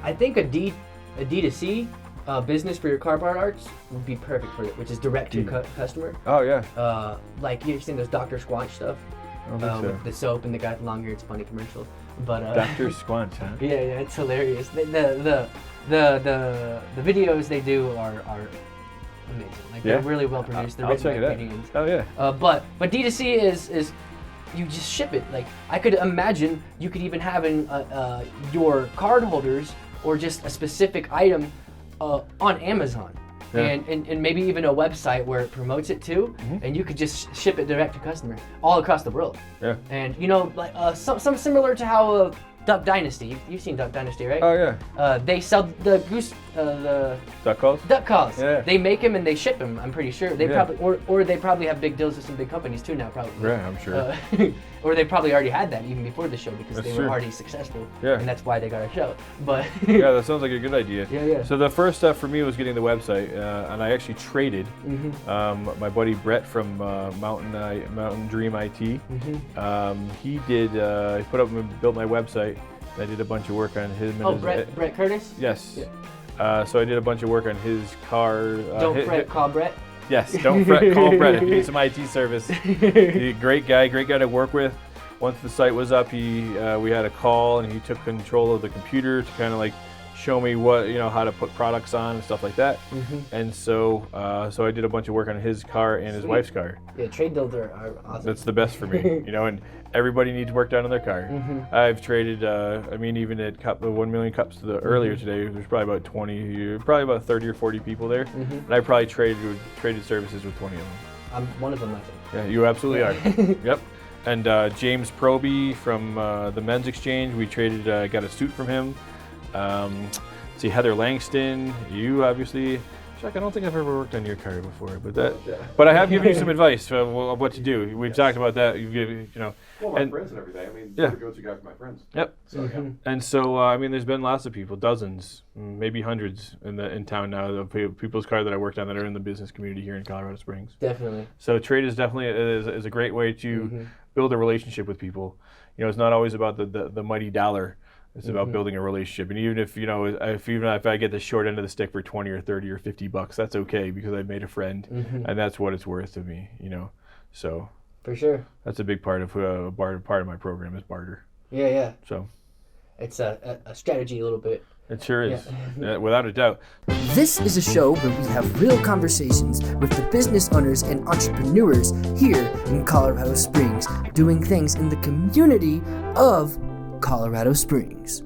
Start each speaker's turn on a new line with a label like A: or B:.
A: I think a D2C business for your car part arts would be perfect for it, which is direct to customer.
B: Oh yeah.
A: Like you've seen those Dr. Squanch stuff. With the soap and the guy with long hair. It's a funny commercial. But
B: Dr. Squanch, huh?
A: Yeah, it's hilarious. The videos they do are amazing. Like they're really well produced. They're
B: I'll check it out.
A: Canadians.
B: Oh yeah.
A: But D2C is you just ship it. Like I could imagine you could even have your card holders or just a specific item on Amazon. Yeah. And maybe even a website where it promotes it too, and you could just ship it direct to customer all across the world.
B: Yeah.
A: And like some similar to how Duck Dynasty. You've seen Duck Dynasty, right?
B: Oh yeah.
A: They sell the goose, the
B: duck calls.
A: Duck calls.
B: Yeah.
A: They make them and they ship them. I'm pretty sure. They probably or they probably have big deals with some big companies too now, probably.
B: Yeah, I'm sure.
A: Or they probably already had that even before the show because
B: That's
A: they were already successful.
B: Yeah.
A: And that's why they got a show. But
B: yeah, that sounds like a good idea.
A: Yeah.
B: So the first step for me was getting the website, and I actually traded. My buddy Brett from Mountain Dream IT. He did. He put up and built my website. I did a bunch of work on his.
A: Brett Curtis?
B: Yes. Yeah. So I did a bunch of work on his car.
A: Call Brett.
B: Yes, don't fret, call Brett if you need some IT service. He's a great guy to work with. Once the site was up, we had a call and he took control of the computer to kind of like show me how to put products on and stuff like that. And so I did a bunch of work on his car and his wife's car.
A: Yeah, trade deals are awesome.
B: That's the best for me, and everybody needs work done on their car. I've traded, even at the 1 million cups earlier today, there's probably about 30 or 40 people there. And I probably traded services with 20 of them.
A: I'm one of them, I think.
B: Yeah, you absolutely are. Yep. And James Proby from the Men's Exchange, we traded, got a suit from him. See, Heather Langston, you obviously. Chuck, I don't think I've ever worked on your car before, but I have given you some advice of what to do. We've talked about that. You've given,
C: Well, my friends and everything. You're the go-to guy for my friends.
B: Yep.
C: So,
B: And so, there's been lots of people, dozens, maybe hundreds in town now of people's cars that I worked on that are in the business community here in Colorado Springs.
A: Definitely.
B: So trade is definitely is a great way to build a relationship with people. It's not always about the mighty dollar. It's about building a relationship, and even if if I get the short end of the stick for 20 or 30 or $50, that's okay because I've made a friend, and that's what it's worth to me. So
A: for sure,
B: that's a big part of part of my program is barter.
A: Yeah.
B: So
A: it's a strategy a little bit.
B: It sure is, without a doubt.
D: This is a show where we have real conversations with the business owners and entrepreneurs here in Colorado Springs, doing things in the community of Colorado Springs.